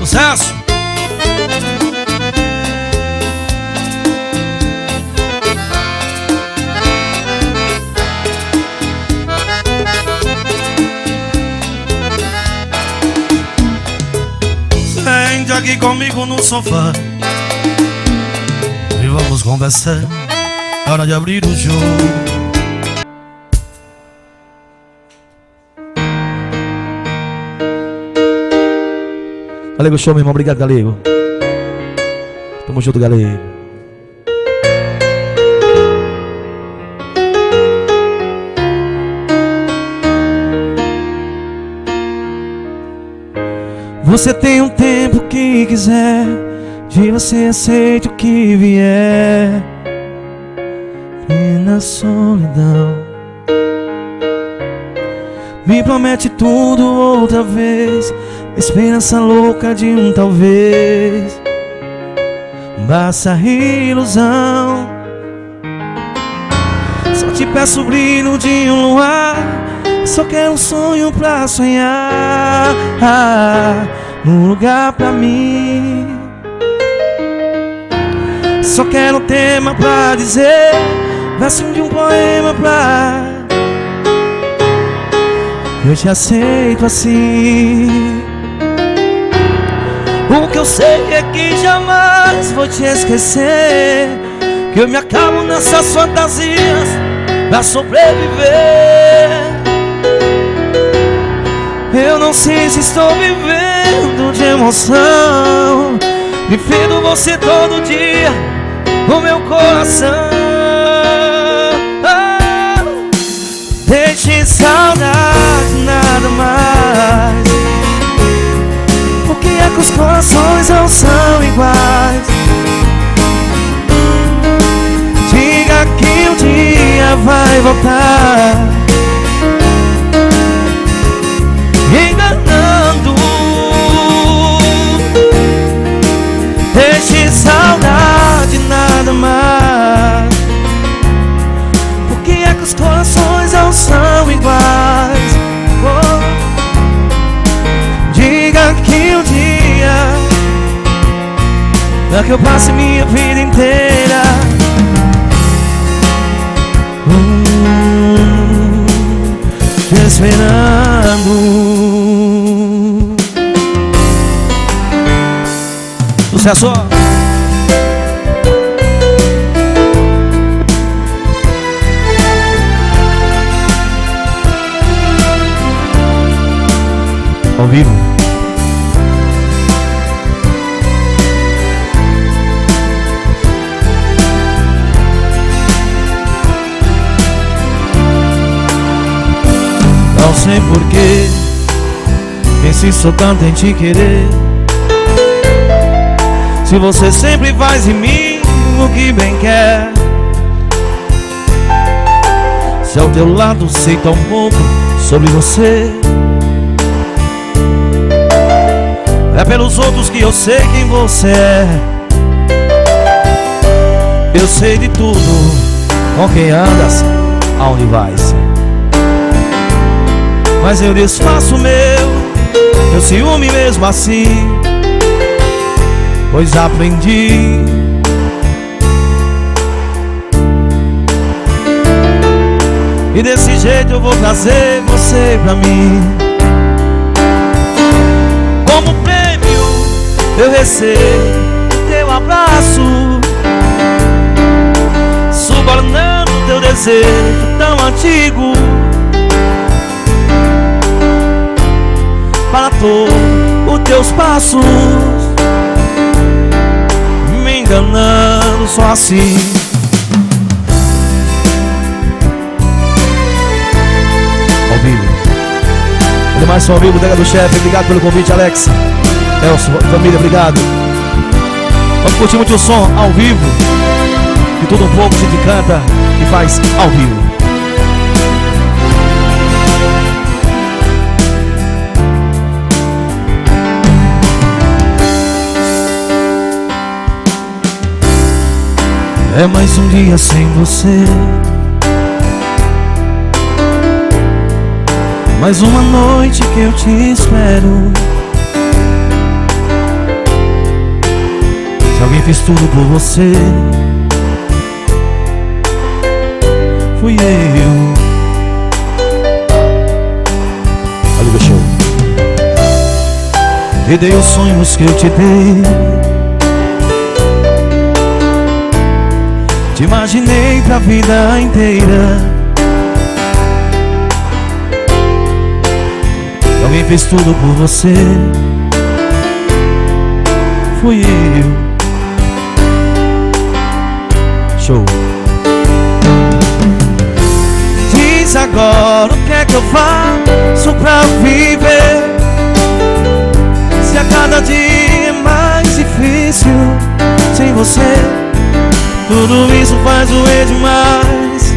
Sucesso! Sente aqui comigo no sofá e vamos conversar. É hora de abrir o jogo. Galego Show, meu irmão. Obrigado, Galego. Tamo junto, Galego. Você tem um tempo que quiser, de você aceita o que vier. E na solidão me promete tudo outra vez, esperança louca de um talvez. Basta ilusão. Só te peço o brilho de um luar, só quero um sonho pra sonhar, um lugar pra mim. Só quero um tema pra dizer, verso de um poema pra... Eu te aceito assim. O que eu sei é que jamais vou te esquecer, que eu me acabo nessas fantasias pra sobreviver. Eu não sei se estou vivendo de emoção, vivendo você todo dia no meu coração. Deixe saudade, nada mais. Por que é que os corações não são iguais? Diga que um dia vai voltar, enganando. Deixe saudade, nada mais. Por que é que os corações não são iguais? Oh. Diga que um dia é que eu passe minha vida inteira te esperando. Sucesso! Ao vivo. Não sei porquê, insisto tanto em te querer. Se você sempre faz em mim o que bem quer, se ao teu lado sei tão pouco sobre você, é pelos outros que eu sei quem você é. Eu sei de tudo, com quem andas, aonde vais, mas eu desfaço meu ciúme mesmo assim, pois aprendi e desse jeito eu vou trazer você pra mim. Como prêmio eu recebo teu abraço, subornando teu desejo tão antigo, para todos os teus passos, me enganando só assim. Ao vivo. Olha mais som ao vivo, Dega do Chefe. Obrigado pelo convite, Alex. Elcio, família, obrigado. Vamos curtir muito o som ao vivo, de tudo um pouco a gente canta e faz ao vivo. É mais um dia sem você, mais uma noite que eu te espero. fiz tudo por você. Fui eu. Olha o show. Te dei os sonhos que eu te dei. Te imaginei pra vida inteira. Alguém fez tudo por você. Fui eu. Show. Diz agora o que é que eu faço pra viver, se a cada dia é mais difícil sem você. Tudo isso faz doer demais.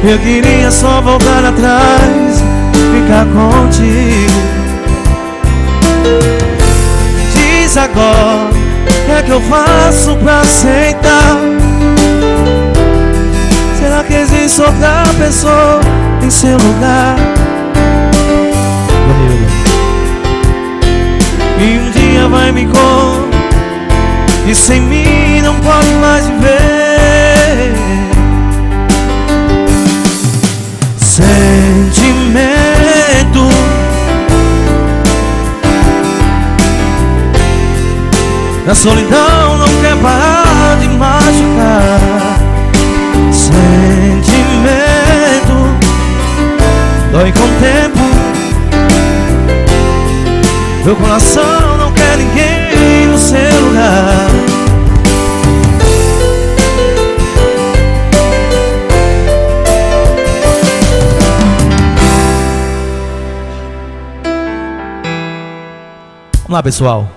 Eu queria só voltar atrás, ficar contigo. Diz agora o que é que eu faço pra aceitar? Será que existe outra pessoa em seu lugar? E um dia vai me contar e sem mim não pode mais viver. Sentimento, a solidão não quer parar de machucar. Sentimento, dói com o tempo. Meu coração não quer ninguém no seu lugar. Vamos lá, pessoal.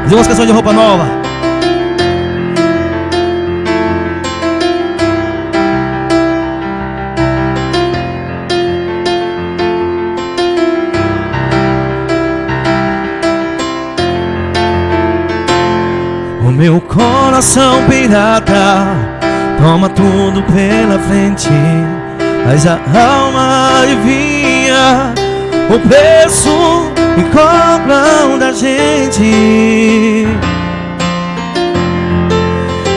Fazer umas canções de roupa nova. O meu coração pirata toma tudo pela frente, mas a alma adivinha o preço e cobram da gente.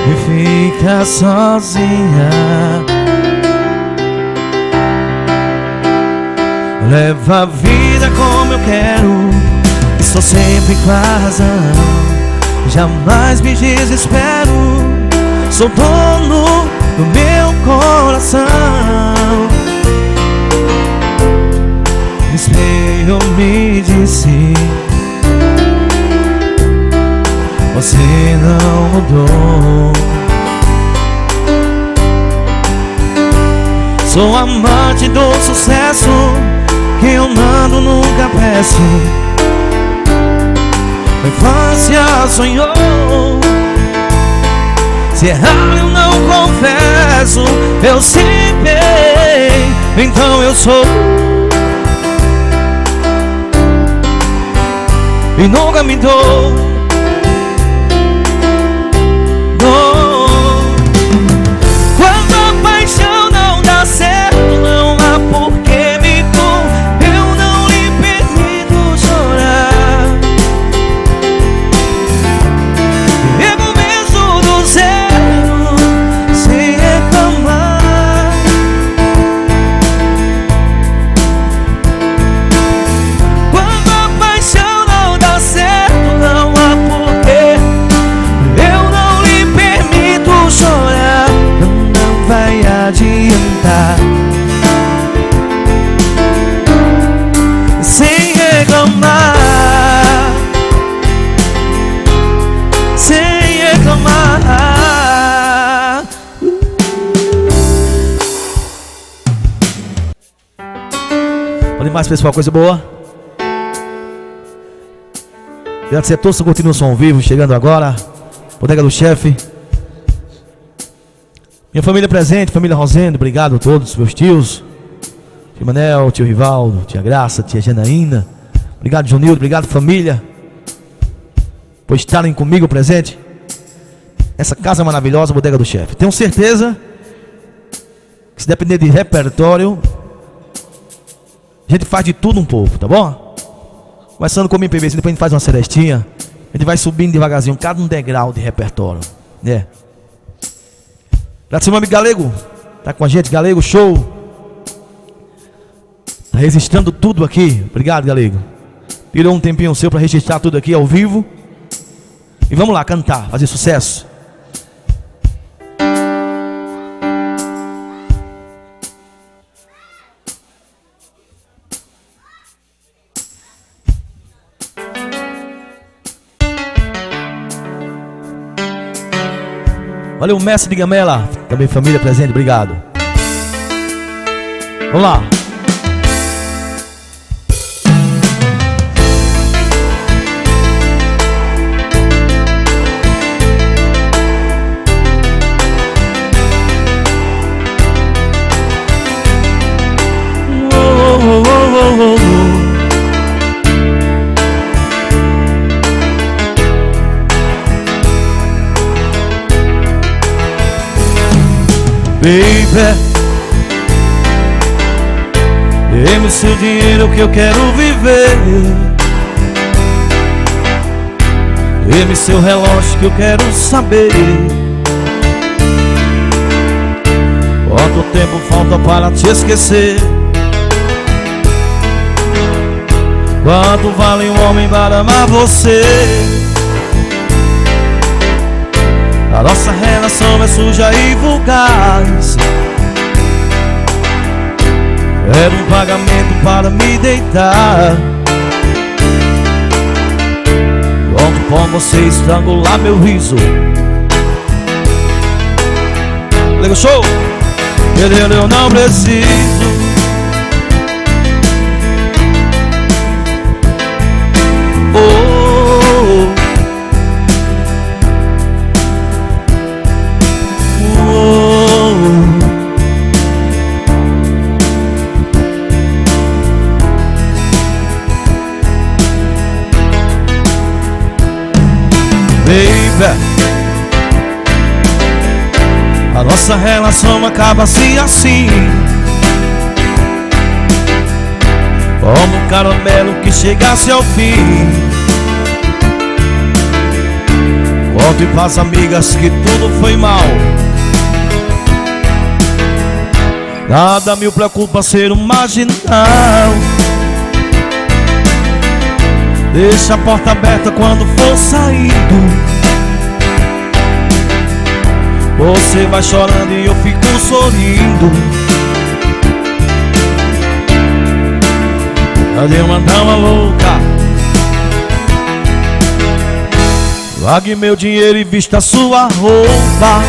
E fica sozinha, leva a vida como eu quero, estou sempre com a razão, jamais me desespero, sou dono do meu coração. O espelho me disse: você não mudou. Sou amante do sucesso, que eu mando nunca peço. A infância sonhou, se errar eu não confesso. Eu sempre errei, então eu sou. E nunca me dou. Quando a paixão não dá certo, não há por que me dou. Eu não lhe permito chorar. Recomeço do zero, sem reclamar. Quando a paixão não dá certo, não há porquê. Eu não lhe permito chorar, não vai adiantar. Sem reclamar, sem reclamar. Olha mais, pessoal, coisa boa. Agradecer a todos que continuam o som ao vivo, chegando agora. Bodega do Chefe. Minha família presente, família Rosendo, obrigado a todos, meus tios. Tio Manel, tio Rivaldo, tia Graça, tia Janaína. Obrigado, Jonildo, obrigado, família, por estarem comigo presente. Essa casa maravilhosa, Bodega do Chefe. Tenho certeza Se depender de repertório, a gente faz de tudo um pouco, tá bom? Começando com o MPB, depois a gente faz uma celestinha. A gente vai subindo devagarzinho, cada um degrau de repertório, né? Graças ao meu amigo Galego, tá com a gente, Galego, show. Tá registrando tudo aqui. Obrigado, Galego. Tirou um tempinho seu pra registrar tudo aqui ao vivo. E vamos lá, cantar, fazer sucesso. Valeu, mestre de Gamela, também família presente, obrigado. Vamos lá. Baby, dê-me o seu dinheiro que eu quero viver. Dê-me seu relógio que eu quero saber quanto tempo falta para te esquecer. Quanto vale um homem para amar você? A nossa relação é suja e vulgar. Era um pagamento para me deitar. Pronto com você estrangular meu riso. Lego show! Eu não preciso. Baby, a nossa relação acaba assim, como um caramelo que chegasse ao fim. Conte pras amigas que tudo foi mal. Nada me preocupa ser um marginal. Deixa a porta aberta quando for saindo. Você vai chorando e eu fico sorrindo. Cadê uma dama louca? Pague meu dinheiro e vista sua roupa.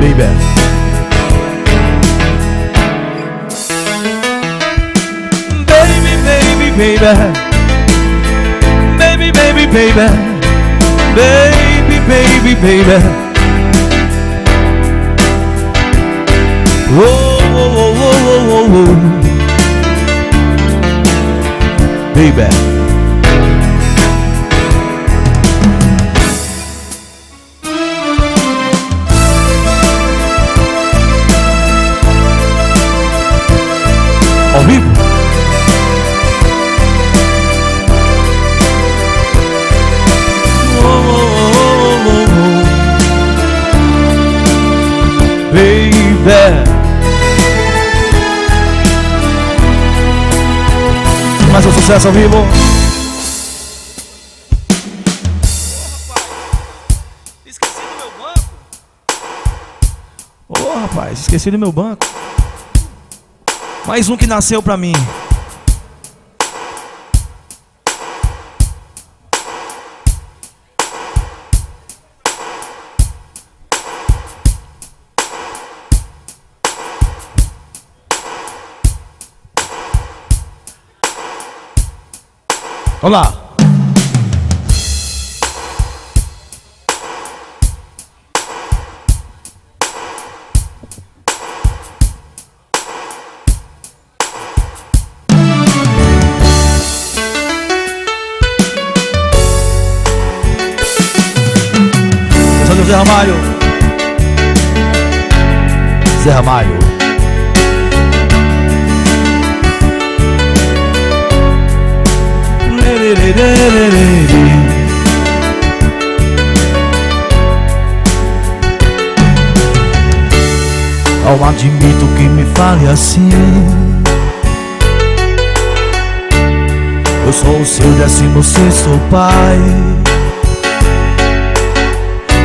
Baby, baby, baby, baby, baby, baby, baby, baby, baby. Oh, oh, oh, oh, oh, oh. Baby. Ao vivo. Oh, oh, oh, oh, oh. Baby. Mais um sucesso ao vivo. Esqueci do meu banco. Ô, rapaz, esqueci do meu banco. Mais um que nasceu pra mim. Vamos lá. Zé Ramalho. Zé Ramalho. Não admito que me fale assim. Eu sou o seu 16º pai.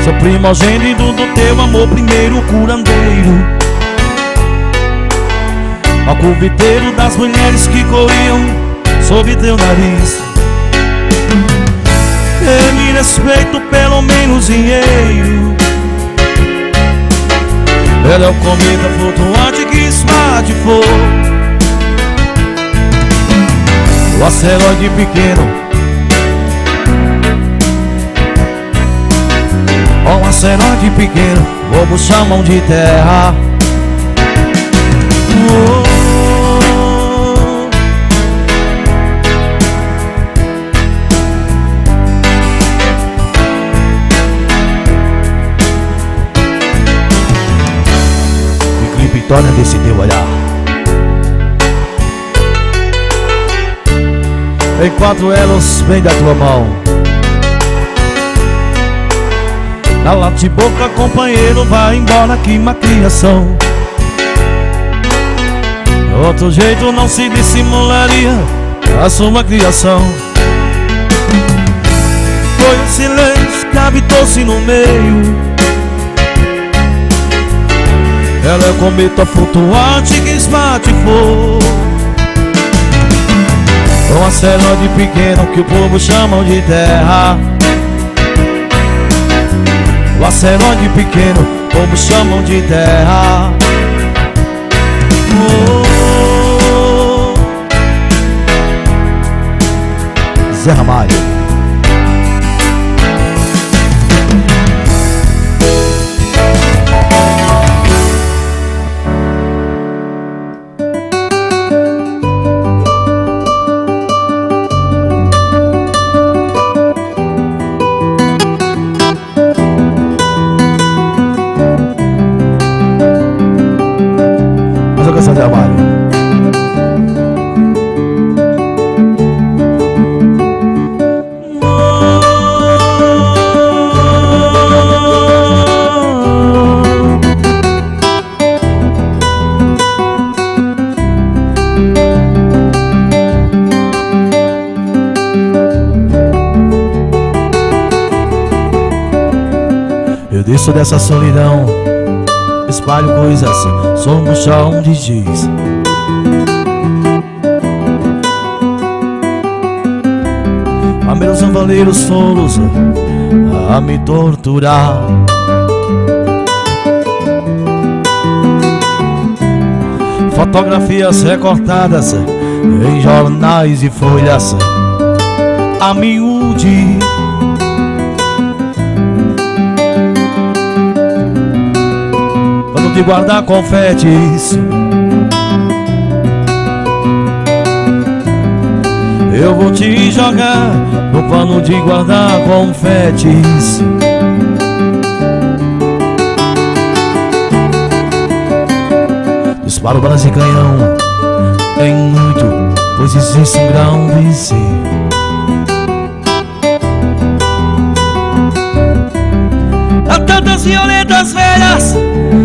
Sou primogênito do teu amor, primeiro curandeiro, alcoviteiro das mulheres que corriam sob teu nariz. Eu me respeito, pelo menos dinheiro. Ela é o cometa flutuante que espatifou o asteroide pequeno. Um asteroide pequeno, bobos chamam de terra. Vitória desse teu olhar. Em 4 elos vem da tua mão. Na late-boca, companheiro, vai embora, que má criação. Outro jeito não se dissimularia a sua criação. Foi o silêncio que habitou-se no meio. Ela é o cometa flutuante que espatifou um asteroide pequeno que o povo chamam de terra. O asteroide pequeno, o povo chamam de terra. Zé Ramalho. Zé Ramalho. Eu desço dessa solidão, espalho coisas, sou um chão de giz. Há meus cavaleiros solos a me torturar. Fotografias recortadas em jornais e folhas a miúde. De guardar confetes, eu vou te jogar no pano de guardar confetes. Disparo balas de canhão em muito, pois existe um grão de si. Há tantas violetas velhas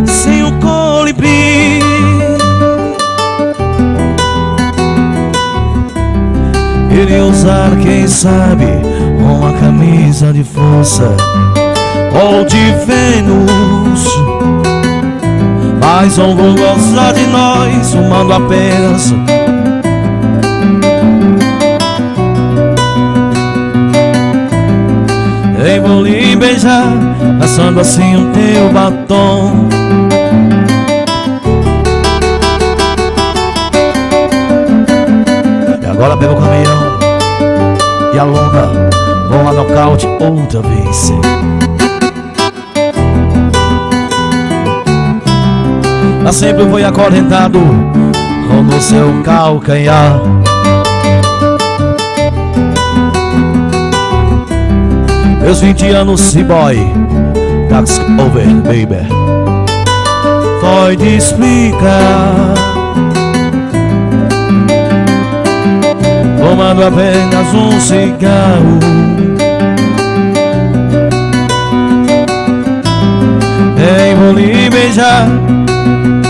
sem o colibri. Queria usar, quem sabe, uma camisa de força ou de Vênus, mas não vou gostar de nós, humano apenas. Eu vou lhe beijar, passando assim o teu batom. E agora pega o caminhão e a lona vão a nocaute outra vez. Lá sempre foi acorrentado no seu calcanhar. Meus 20 anos, boy, da Ask over, baby. Pode explicar, fumando apenas um cigarro. Nem vou lhe beijar,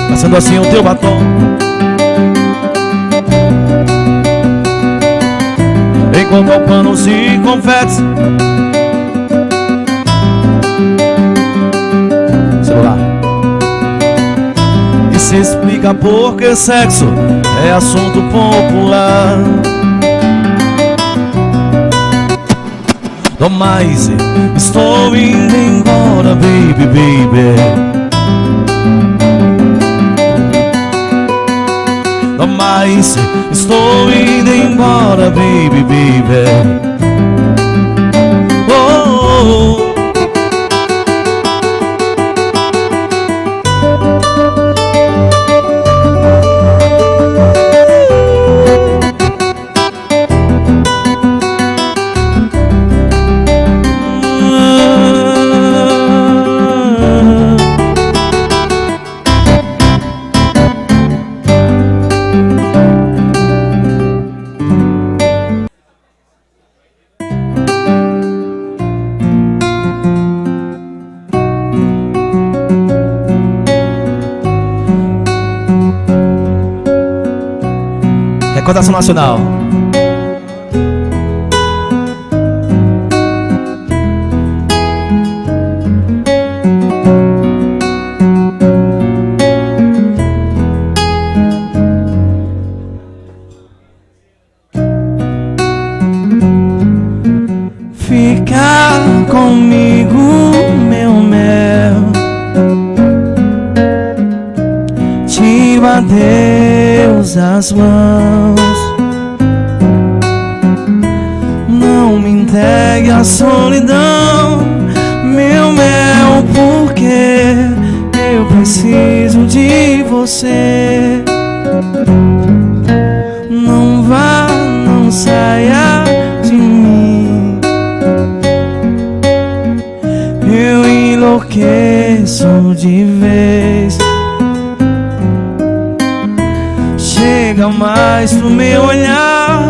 passando assim o teu batom. Enquanto o pano se confete. Celular. E se explica porque sexo é assunto popular. Não mais, estou indo embora, baby, baby. Não mais, estou indo embora, baby, baby. Oh, oh, oh. Recordação nacional. Fica comigo, meu mel. Tiro adeus as mãos. Não me entregue à solidão, meu mel, porque eu preciso de você. Não vá, não saia de mim. Eu enlouqueço de vez. Chega mais pro meu olhar,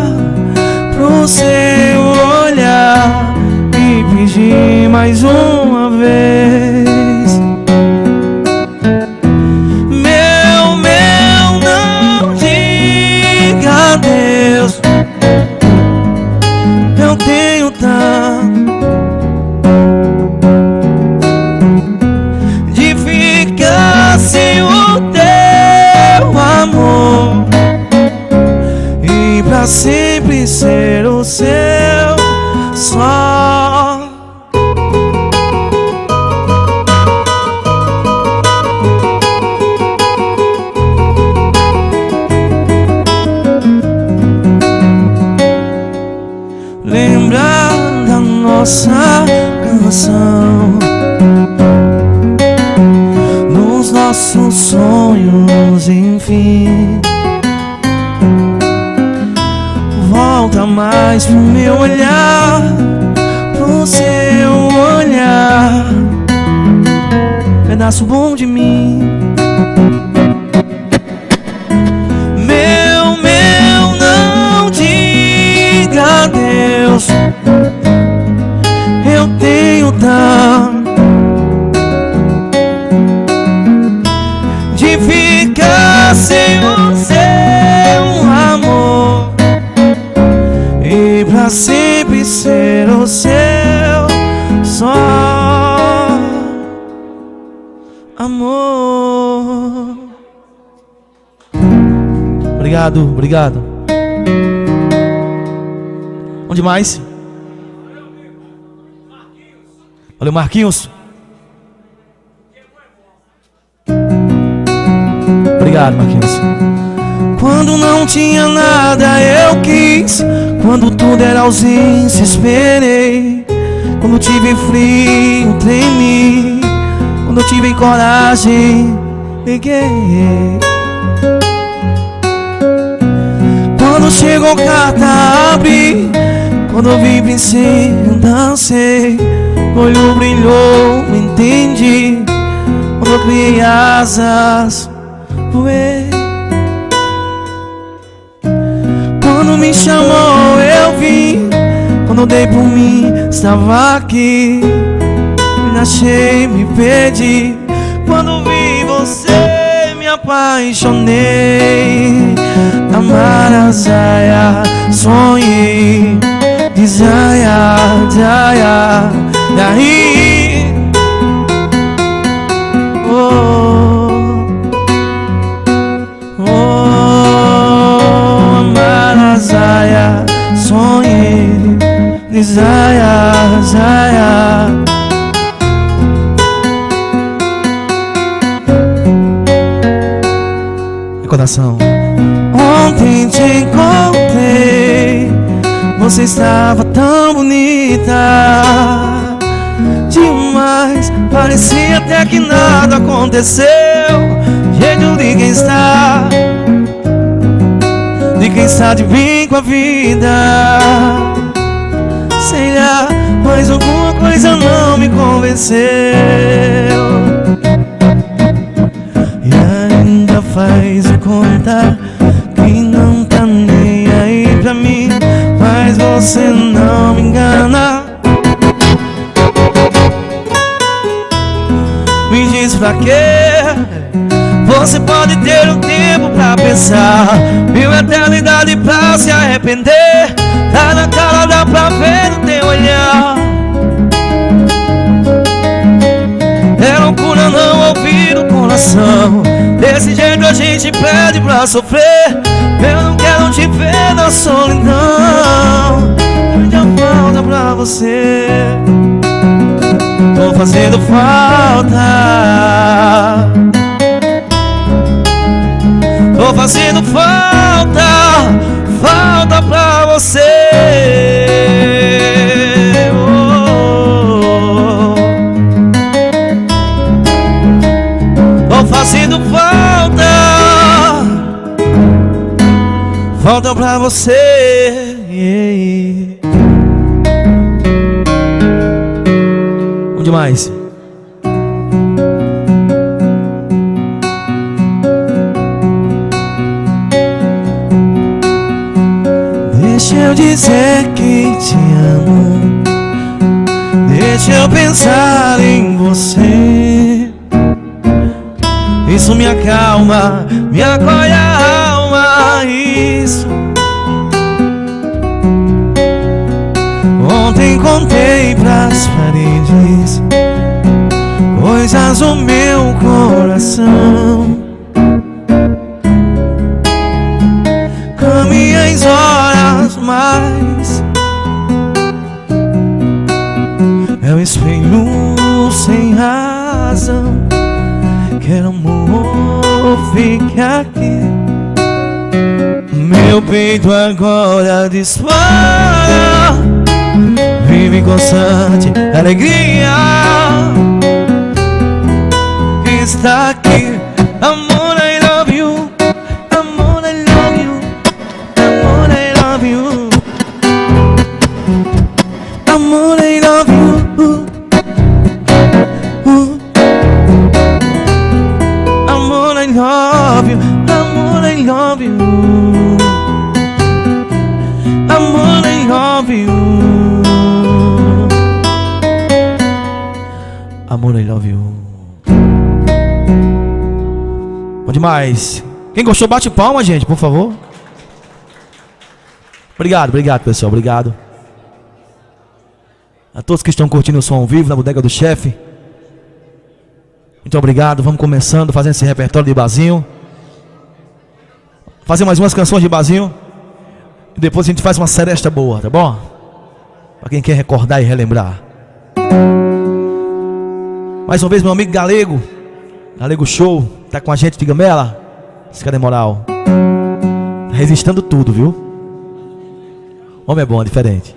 pro seu olhar, e pedir mais uma vez. Meu, não diga adeus. Eu tenho tanto de ficar sem o teu amor, e pra sempre ser o seu só. Lembrar da nossa canção, nos nossos sonhos, enfim. Volta mais pro meu olhar, pro seu olhar, pedaço bom de mim. Meu, não diga adeus. Eu tenho tanto de ficar sem o seu amor, e pra sempre ser o seu só amor. Obrigado, obrigado. Onde mais? Valeu, Marquinhos. Obrigado, Marquinhos. Quando não tinha nada eu quis, quando tudo era ausência esperei, quando tive frio tremi, quando eu tive coragem liguei. Quando chegou carta abri, quando eu vi princesa dancei, o olho brilhou, entendi. eu criei asas, voei. Quando me chamou eu vim, quando dei por mim estava aqui. Me achei, me perdi, quando vi você me apaixonei. Amarazaia, sonhei, desaya, desaya, daí. Oh, oh, Amarazaia, sonhei, desaya, desaya. Coração. Ontem te encontrei, você estava tão bonita demais, parecia até que nada aconteceu. Jeito de quem está de bem com a vida. Sei lá, mas alguma coisa não me convenceu. Ainda faz de conta que não tá nem aí pra mim, mas você não me engana. Me diz pra quê? Você pode ter um tempo pra pensar, mil eternidade pra se arrepender. Tá na cara, dá pra ver no teu olhar. É loucura não ouvir o coração. Desse jeito a gente pede pra sofrer. Eu não quero te ver na solidão. Muita falta pra você. Tô fazendo falta. Tô fazendo falta. Falta pra você. Tô fazendo falta, falta pra você. Bom demais. Deixa eu dizer que te amo, deixa eu pensar em você. Isso me acalma, me acolhe a alma. Isso. Ontem contei pras paredes coisas do meu coração. Caminhei as horas, mas é um espelho sem razão. Quero amor, fica aqui. Meu peito agora dispara, vive constante alegria. Está aqui, amor, I love you. Amor, I love you. Amor, I love you. Amor, I love you. Amor, I love you. Amor, I love you. Amor, I love you. Amor, I love you. Bom demais. Quem gostou, bate palma, gente, por favor. Obrigado, obrigado, pessoal, obrigado. A todos que estão curtindo o som ao vivo na Bodega do Chefe, muito obrigado. Vamos começando, fazendo esse repertório de barzinho. Fazer mais umas canções de barzinho e depois a gente faz uma seresta boa, tá bom? Pra quem quer recordar e relembrar. Mais uma vez, meu amigo Galego, Galego Show, tá com a gente de Gamela. Esse cara é moral. Tá resistindo tudo, viu? Homem é bom, é diferente.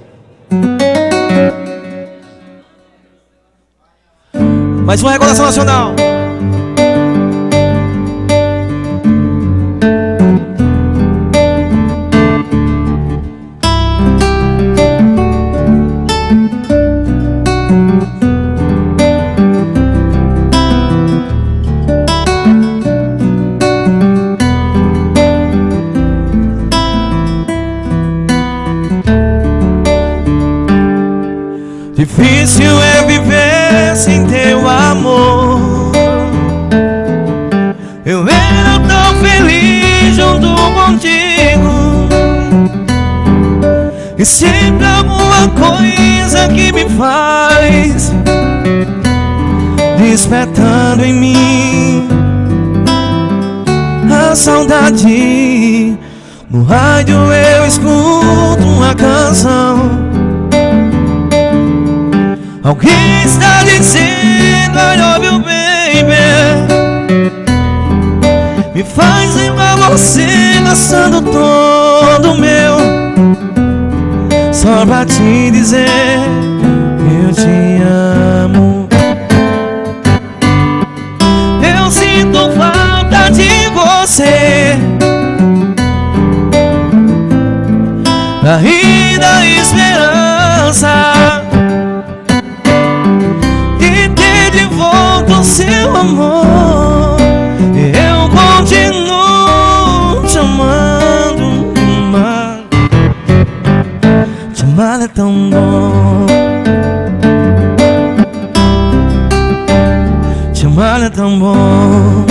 Mais uma recordação nacional. despertando em mim a saudade. No rádio eu escuto uma canção. Alguém está dizendo I love you, baby. Me faz lembrar você gastando todo meu, só pra te dizer eu te amo. Eu sinto falta de você, da rir da esperança de ter de volta o seu amor. Eu continuo te amando, te amar é tão bom, te amar é tão bom.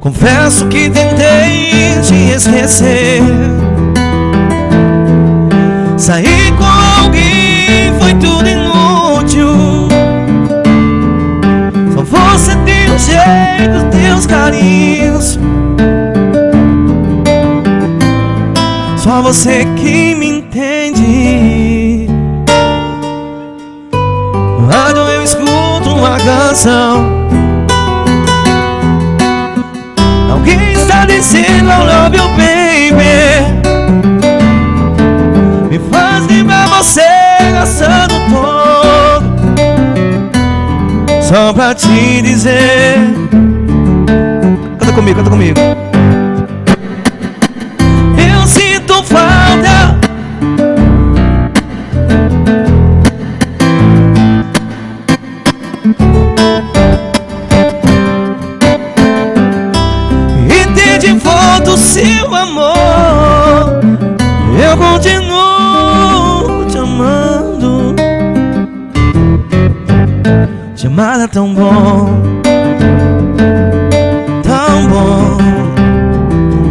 Confesso que tentei te esquecer, sair com alguém foi tudo inútil. Só você tem um jeito, teus carinhos, só você que me entende. No rádio eu escuto uma canção. Alguém está dizendo I love you, baby. Me faz lembrar você gastando todo, só pra te dizer. Canta comigo, canta comigo. Eu sinto falta. De volta o seu amor, eu continuo te amando. Te amar é tão bom, tão bom.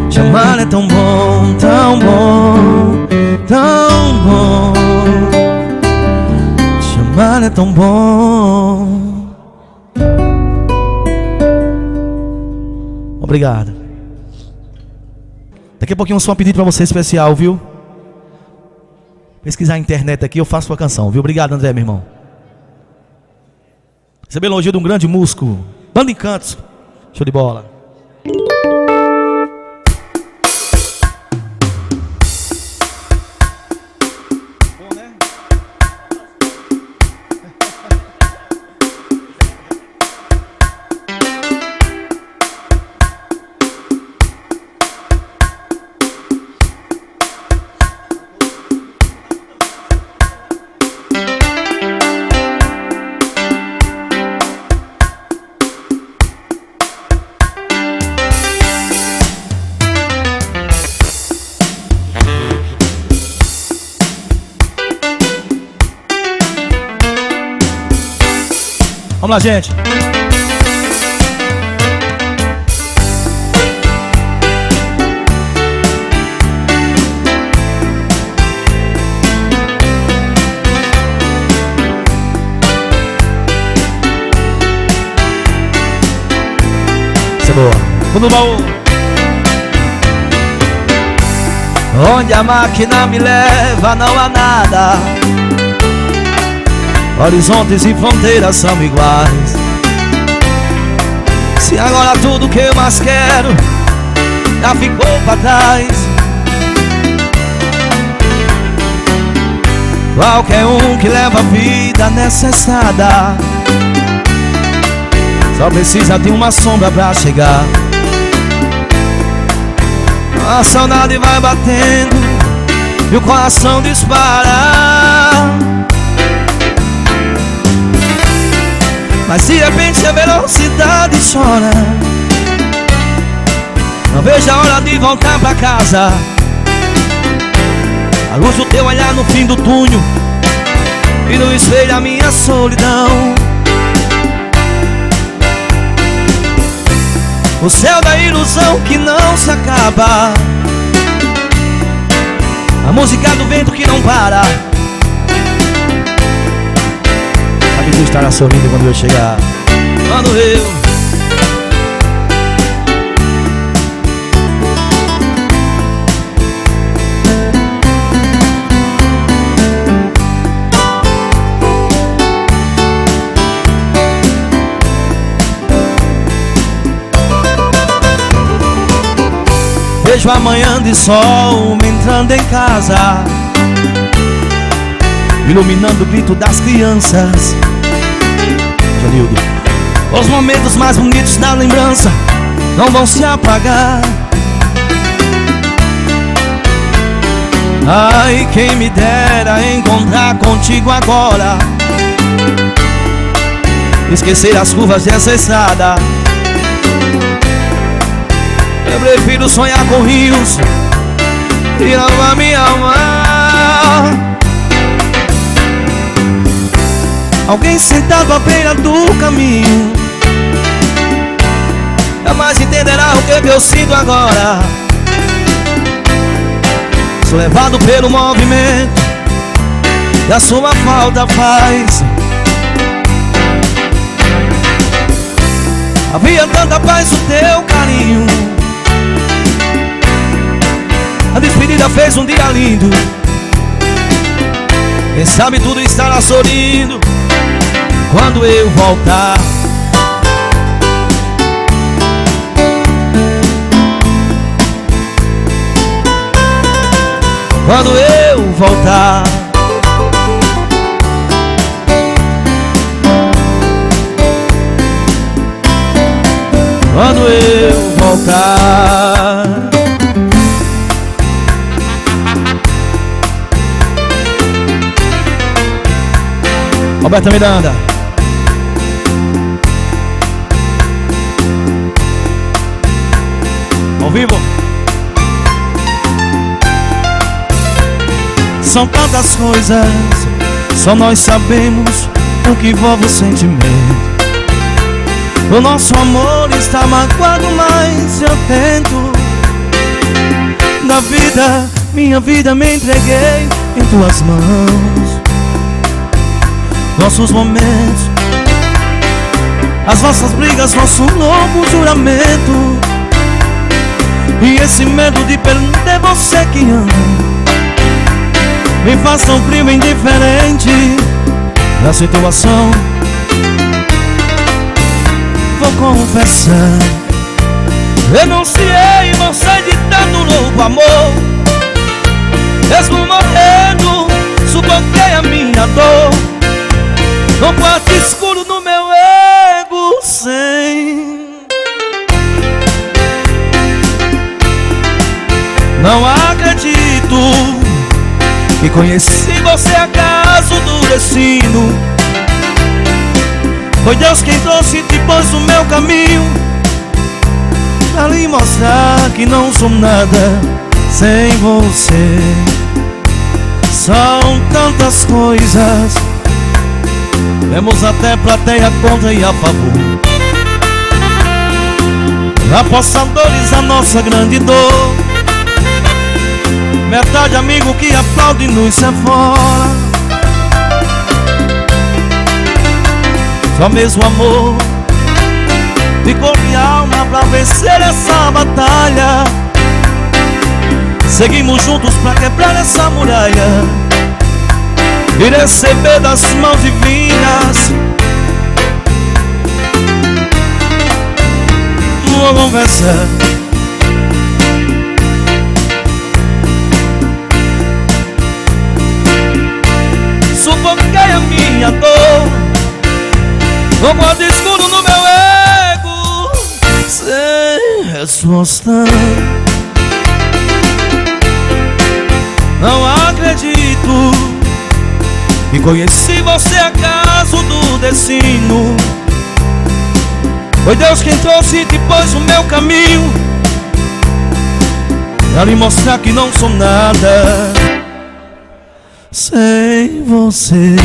Te amar é tão bom, tão bom, tão bom. Te amar é tão bom. Obrigado. Daqui a pouquinho só um pedido pra você especial, viu? Pesquisar na internet aqui, eu faço sua canção, viu? Obrigado, André, meu irmão. Receber elogio de um grande músico, Banda Encantos. Show de bola. Bom, né? Vamos lá, gente. Isso é boa. Fundo do baú. Onde a máquina me leva não há nada. Horizontes e fronteiras são iguais. Se agora tudo que eu mais quero já ficou pra trás, qualquer um que leva a vida nessa estrada só precisa de uma sombra pra chegar. A saudade vai batendo e o coração dispara. Mas de repente a velocidade chora. Não vejo a hora de voltar pra casa. A luz do teu olhar no fim do túnel e no espelho a minha solidão. O céu da ilusão que não se acaba. A música do vento que não para. tudo estará sorrindo quando eu chegar. Quando eu vejo a manhã de sol me entrando em casa, iluminando o grito das crianças. Janildo. Os momentos mais bonitos da lembrança não vão se apagar. Ai, quem me dera encontrar contigo agora, esquecer as curvas dessa estrada. Eu prefiro sonhar com rios e lavar minha alma. Alguém sentado à beira do caminho jamais entenderá o que eu sinto agora. Sou levado pelo movimento que a sua falta faz. Havia tanta paz no teu carinho, a despedida fez um dia lindo. Quem sabe tudo estará sorrindo quando eu voltar. Quando eu voltar. Quando eu voltar. Roberta Miranda. Ao vivo. São tantas coisas, só nós sabemos o que envolve o sentimento. O nosso amor está magoado, mas eu tento. Da vida, minha vida me entreguei em tuas mãos. Nossos momentos, as nossas brigas, nosso novo juramento. E esse medo de perder você que amo me faz tão frio e indiferente Na situação, vou confessar, renunciei, não sei de tanto louco amor. Mesmo morrendo, suportei a minha dor. No quarto escuro no meu ego sem. Não acredito que conheci você acaso do destino. Foi Deus quem trouxe e te pôs no meu caminho, pra lhe mostrar que não sou nada sem você. São tantas coisas, temos até plateia contra e a favor. Apostadores da nossa grande dor, metade amigo que aplaude e nos sai fora. Só mesmo amor de corpo e alma pra vencer essa batalha. Seguimos juntos pra quebrar essa muralha e receber das mãos divinas uma conversa. Sufoquei a minha dor, como a escuro no meu ego, sem resposta. Não acredito que conheci você acaso do destino. Foi Deus quem trouxe e te pôs no meu caminho, pra lhe mostrar que não sou nada sem você.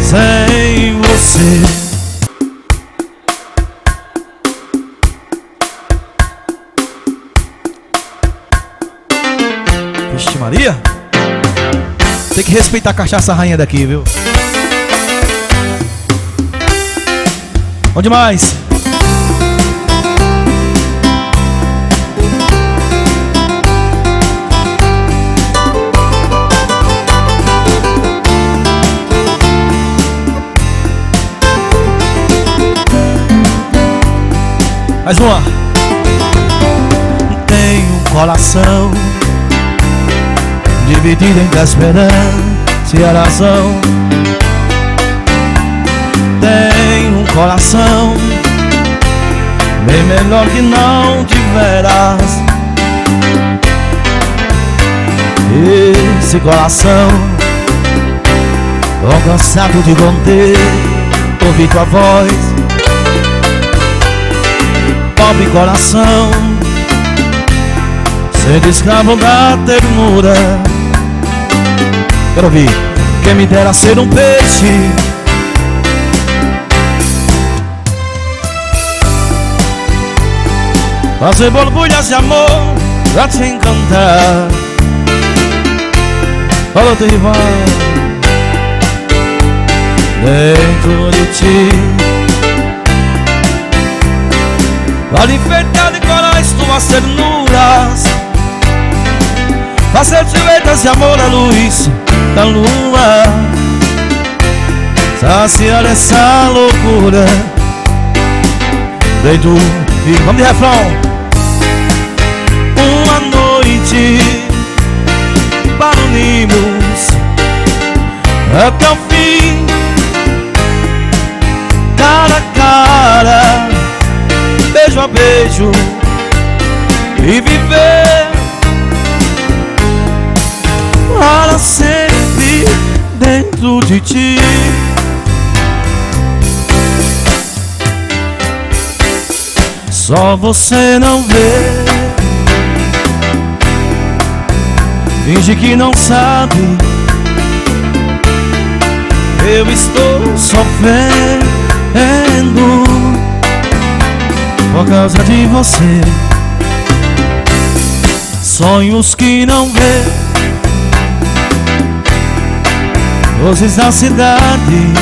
Sem você. Vixe Maria. Tem que respeitar a cachaça rainha daqui, viu? Onde mais? Mais uma. Tenho um coração dividido entre a esperança e a razão. Tenho um coração bem melhor que não tiverás. Esse coração, tô cansado de conter, ouvir tua voz. Pobre coração, sendo escravo da ternura. Quero ouvir. Quem me dera ser um peixe, fazer borbulhas de amor pra te encantar. Falou, teu rival. Dentro de ti, para enfeitar de corais tuas ternuras, fazer silhuetas de amor à luz da lua, saciar essa loucura. Dentro de... Vamos de refrão. Uma noite para unirmos até o fim, cara a cara, beijo a beijo, e viver para sempre dentro de ti. Só você não vê, finge que não sabe, eu estou sofrendo por causa de você. Sonhos que não vê, luzes da cidade,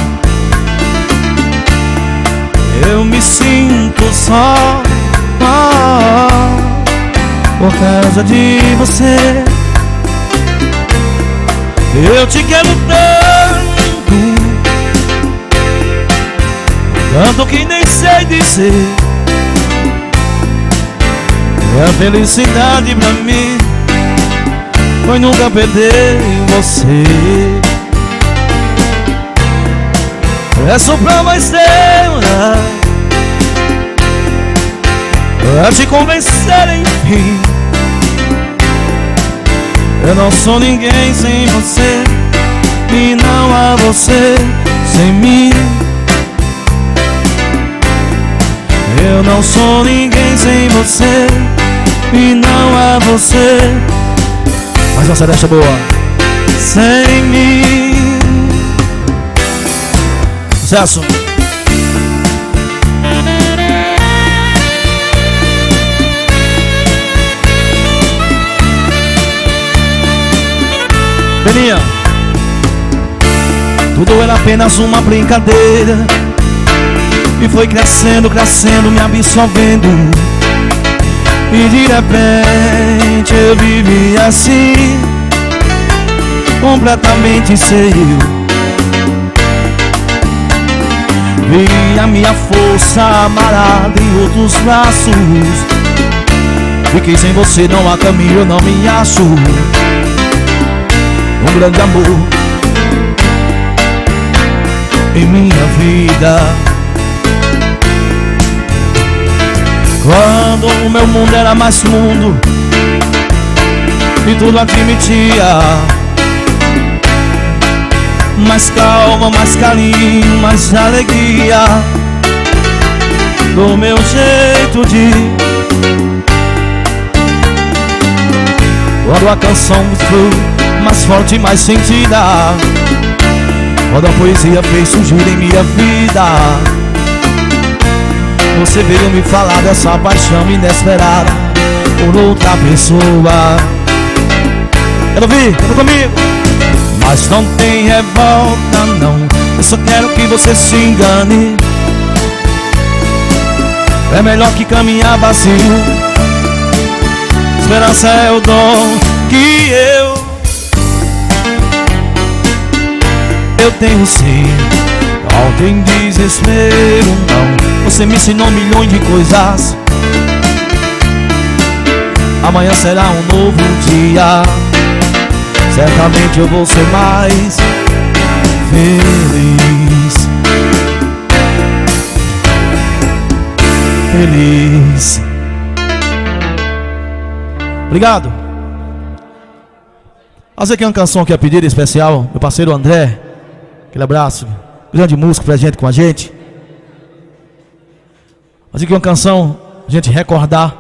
eu me sinto só por causa de você. Eu te quero tanto que nem sei dizer. A felicidade pra mim foi nunca perder você. Peço pra uma estrela pra te convencer enfim. Eu não sou ninguém sem você, e não há você sem mim. Eu não sou ninguém sem você, e não há você. Mais uma seresta boa. Sem mim. Sucesso. Beninha. Tudo era apenas uma brincadeira, e foi crescendo, crescendo, me absorvendo. E de repente eu vivi assim, completamente sem eu. Vi a minha força amarrada em outros braços. Fiquei sem você, não há caminho, eu não me acho. Um grande amor em minha vida. Quando o meu mundo era mais mundo e tudo admitia, mais calma, mais carinho, mais alegria, do meu jeito de. Quando a canção foi mais forte, mais sentida, quando a poesia fez surgir em minha vida, você veio me falar dessa paixão inesperada por outra pessoa. Quero ouvir, canta comigo. mas não tem revolta não. Eu só quero que você se engane. É melhor que caminhar vazio. Esperança é o dom que eu tenho sim. Não tem desespero não. Você me ensinou milhões de coisas. Amanhã será um novo dia. Certamente eu vou ser mais feliz. Feliz. Obrigado. Fazer aqui uma canção que é pedido especial. Meu parceiro André. Aquele abraço. Grande músico presente com a gente. Fazer aqui uma canção, a gente recordar.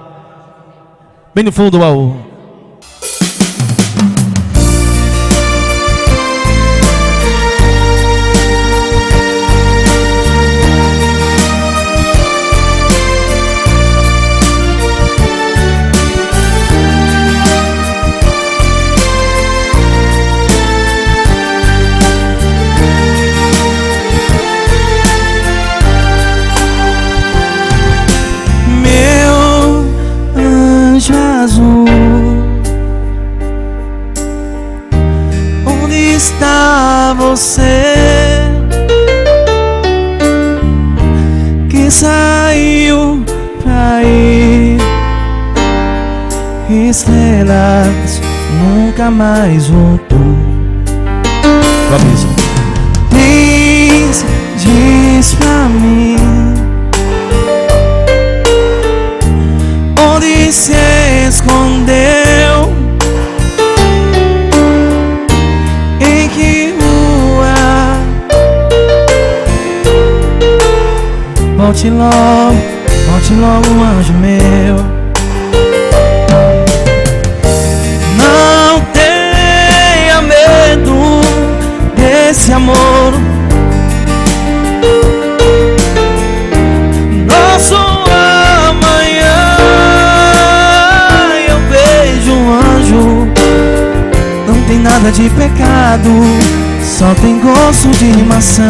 Bem no fundo do baú. Azul, onde está você que saiu pra ir? Estrelas nunca mais voltou. Diz pra mim onde se escondeu, em que rua? Volte logo, anjo meu. Não tenha medo desse amor. Nosso amanhã eu vejo um anjo. Não tem nada de pecado, só tem gosto de maçã.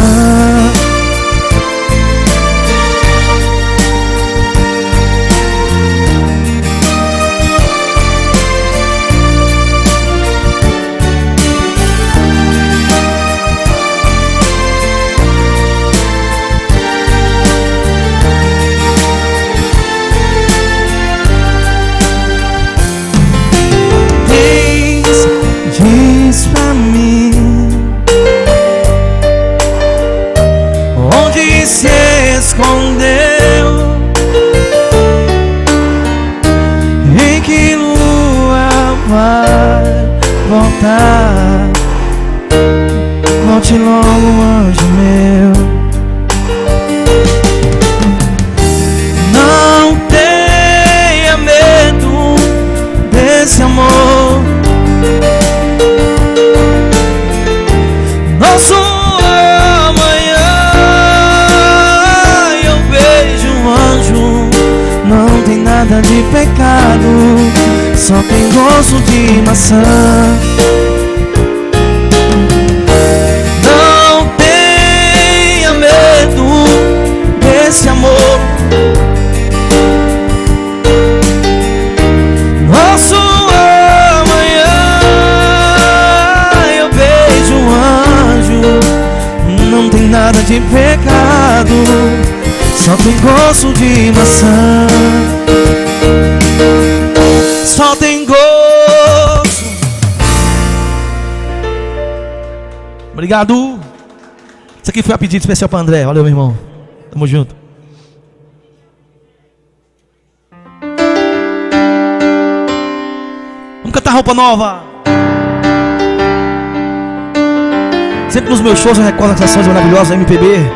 Diz pra mim onde se escondeu, em que lua vai voltar? Volte logo, anjo meu. Não tenha medo desse amor. Nosso amanhã eu vejo um anjo. Não tem nada de pecado, só tem gosto de maçã. Não tenha medo desse amor. Nosso não tem nada de pecado, só tem gosto de maçã. Só tem gosto. Obrigado. Isso aqui foi a pedido especial para André. Valeu, meu irmão. Tamo junto. Vamos cantar roupa nova. Sempre nos meus shows eu recordo as canções maravilhosas da MPB.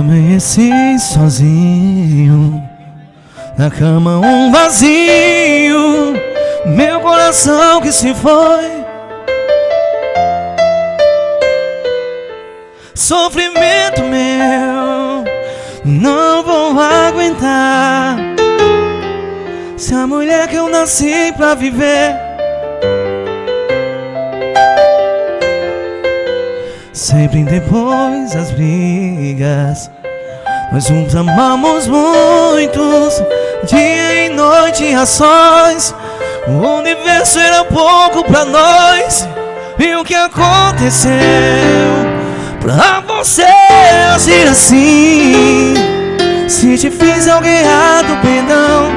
Amanheci sozinho, na cama um vazio, meu coração que se foi. Sofrimento meu, não vou aguentar. Se a mulher que eu nasci pra viver sempre depois das brigas, nós uns amamos muitos, dia e noite a sós. O universo era pouco pra nós. E o que aconteceu pra você agir assim? Se te fiz algo errado, perdão.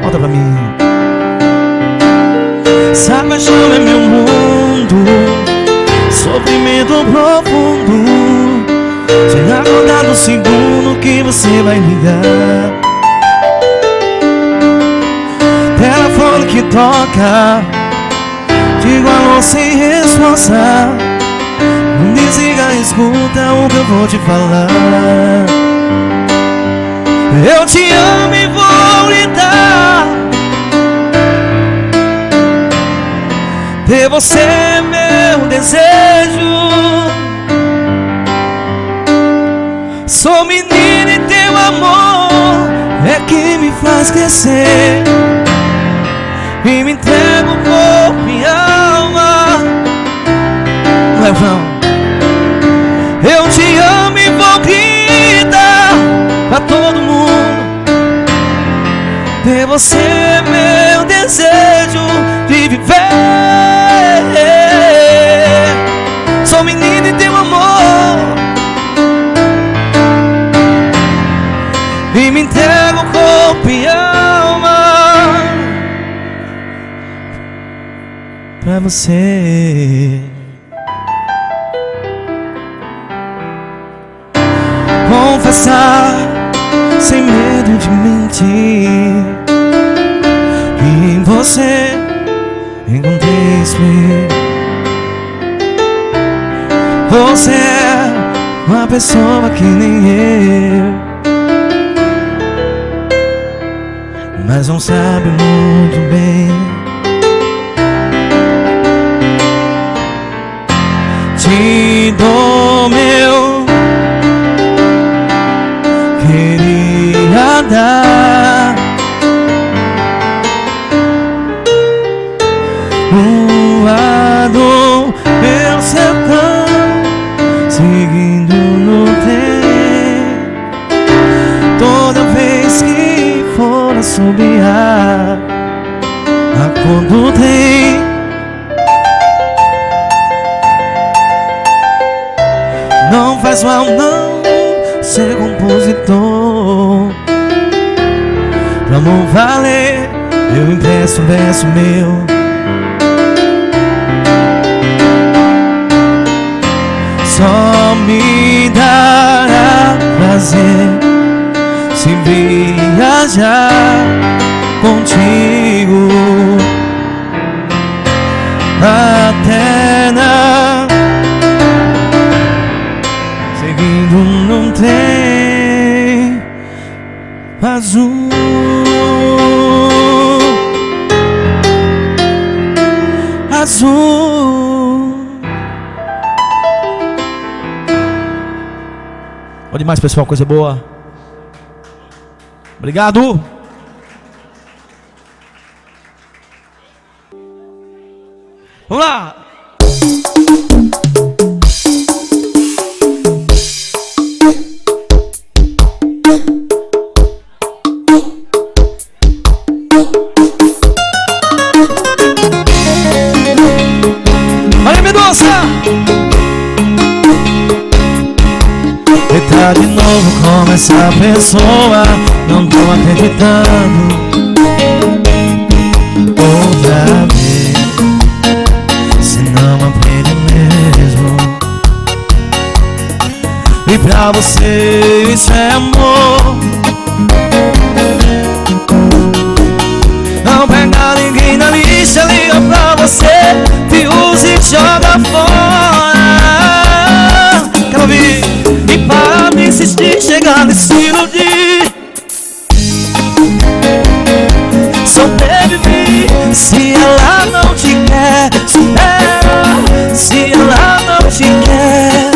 Volta pra mim. Essa paixão é meu mundo, sofrimento profundo. Chega acordar no segundo que você vai ligar. Telefone que toca, digo alô sem resposta. Não desliga, escuta o que eu vou te falar. Eu te amo e vou gritar. Ter você é meu desejo. Sou menino e teu amor é que me faz crescer. E me entrego corpo e alma. Levão. Eu te amo e vou gritar pra todo mundo. Ter você é meu desejo de viver. Sou menino e teu amor e me entrego corpo e alma pra você. Confessar sem medo de mentir que em você encontrei espelho. Você é uma pessoa que nem eu, mas não sabe muito bem. Te dou meu queria dar voado pelo sertão, seguindo no trem. Toda vez que for assobiar a cor do trem, não faz mal não ser compositor. Pra não valer, eu empresto um verso meu. Só me dará prazer se viajar contigo até na seguindo num trem azul. Azul. Olha demais, pessoal, coisa boa. Obrigado. Vamos lá. Olha, Mendonça. E tá de novo com essa pessoa, não tô acreditando. Outra vez, se não aprende mesmo. E pra você isso é amor. Não pega ninguém na lista, liga pra você, te usa e joga fora. Quero ouvir. E para de insistir, chegar nesse iludir. sobreviver. Se ela não te quer, supera. Se ela não te quer,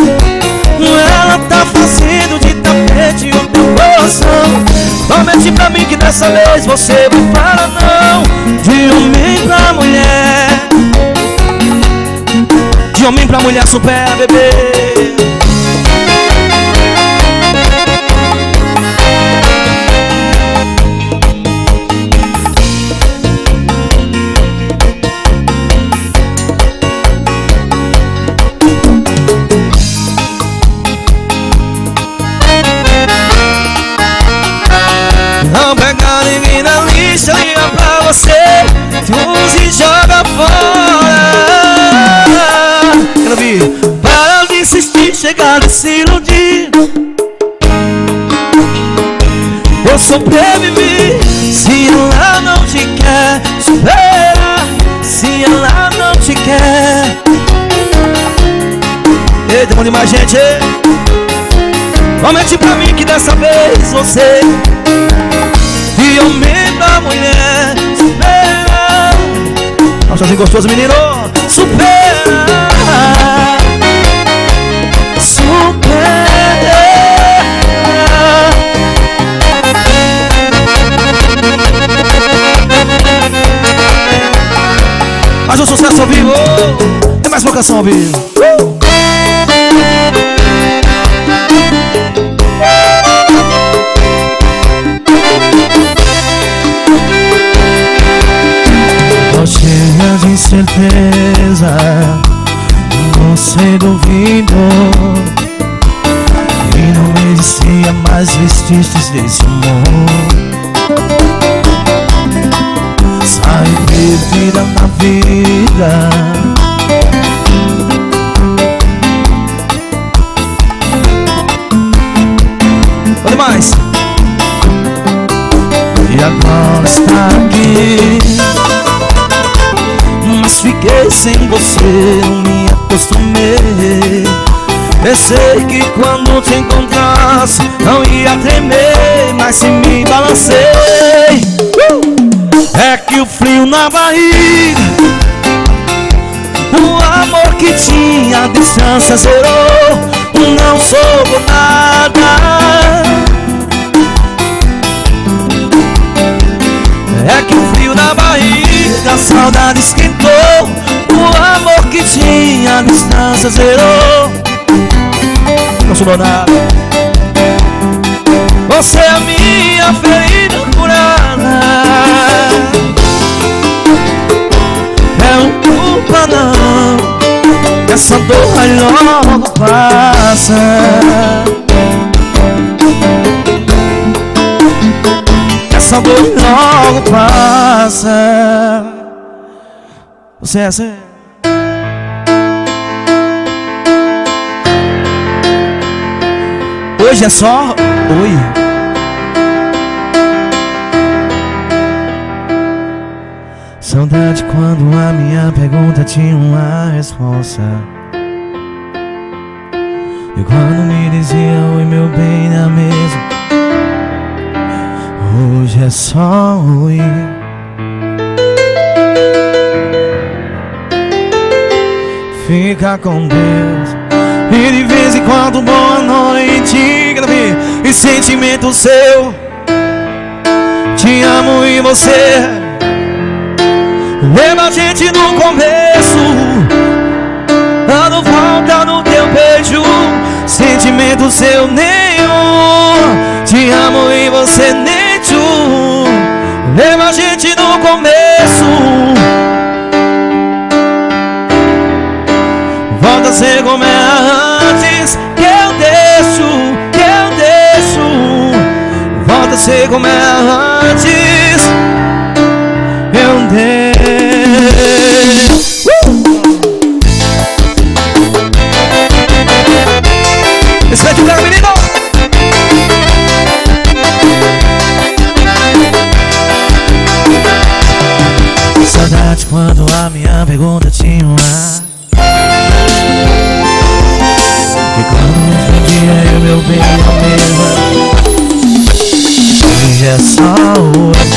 ela tá fazendo de tapete o teu coração. Promete pra mim que dessa vez você vai falar não. De homem pra mulher, de homem pra mulher, supera, bebê. Não pega ninguém na lista, liga pra você, e joga fora. Quero ouvir. Para de insistir, chegar e se iludir. Vou sobreviver. Se ela não te quer, supera. Se ela não te quer. Eita, manda mais gente. Promete pra mim que dessa vez você, de homem pra mulher, supera. Nossa, assim gostoso, menino. Supera. Supera. Mais um sucesso ao vivo. Tem mais vocação ao vivo. Tô cheia de certeza, você duvidou, e não existia mais vestígios desse amor. Sai perdida na vida, Olha mais. e agora está aqui. Mas fiquei sem você, não me acostumei. Pensei que quando te encontrasse não ia tremer, mas se me balancei. É que o frio na barriga, o amor que tinha, a distância zerou. Não sobrou nada. É que o frio na barriga, a saudade esquentou. O amor que tinha, a distância zerou. Não sobrou nada. Você é a minha ferida curada. Não culpa não, essa dor vai logo passar. Essa dor logo passa. Você é assim. Hoje é só oi. Saudade quando a minha pergunta tinha uma resposta. E quando me dizia oi meu bem na mesa. Hoje é só oi. Fica com Deus. E de vez em quando boa noite. E sentimento seu. Te amo e você. Lembra a gente no começo, dando volta no teu beijo. Sentimento seu nenhum. Te amo e você nem tu. Lembra a gente no começo. Volta a ser como era antes. Que eu deixo. Volta a ser como era antes. Eu deixo. Respeite o cara, menino. Saudade quando a minha pergunta tinha um ar. E quando me prendia eu meu bem na mesa. Hoje é só hoje.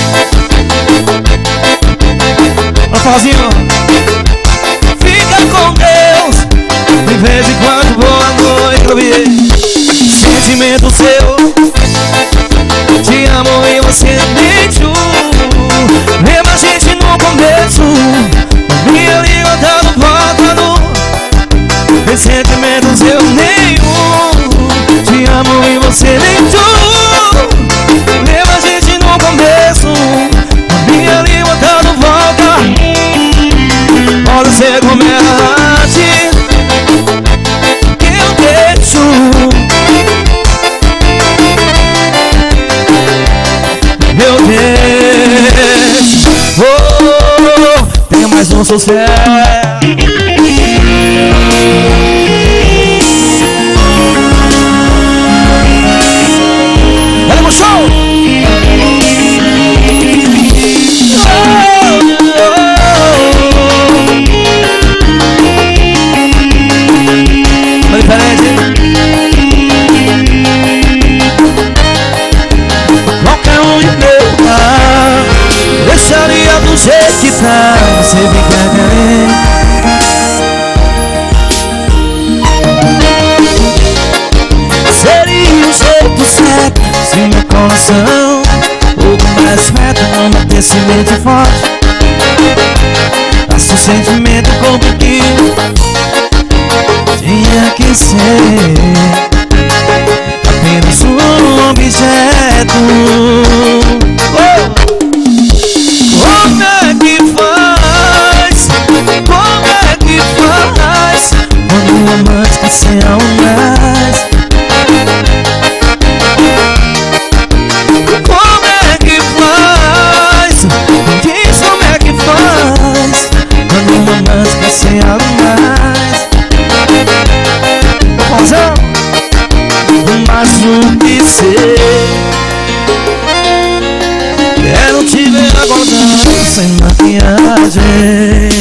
forrozinho. Fica com Deus, de vez em quando boa noite pra ver. Sentimento seu, te amo e você nem tu. Lembra a gente no começo, minha língua tá no pátano. Sentimento seu nenhum, te amo e você nem tu. Lembra a gente no começo, minha língua tá no volta. Olha você como ela age, que eu deixo. Meu Deus, tem mais um sucesso. Olha no show! Olha diferente. Qualquer um de meu lar deixaria do jeito que tá. Você fica querendo. Seria o jeito certo se meu coração pouco mais perto não batesse muito forte. Nosso sentimento complicado tinha que ser apenas um objeto. Como é que faz? Como é que faz quando o amante quer ser algo mais? Como é que faz? Diz como é que faz quando o amante quer ser algo mais? Mozão, mais o que ser. Quero te ver acordando sem maquiagem.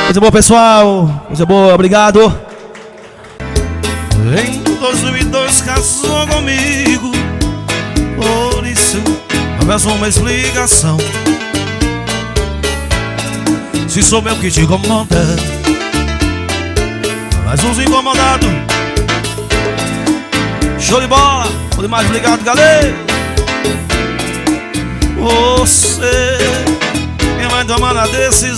Coisa boa, pessoal. Coisa boa, obrigado. Em 2002 casou comigo, por isso não peço uma explicação. Se souber o que te incomoda, mais uns incomodados. Show de bola. Muito demais, obrigado, galera. Você quem vai tomar a decisão.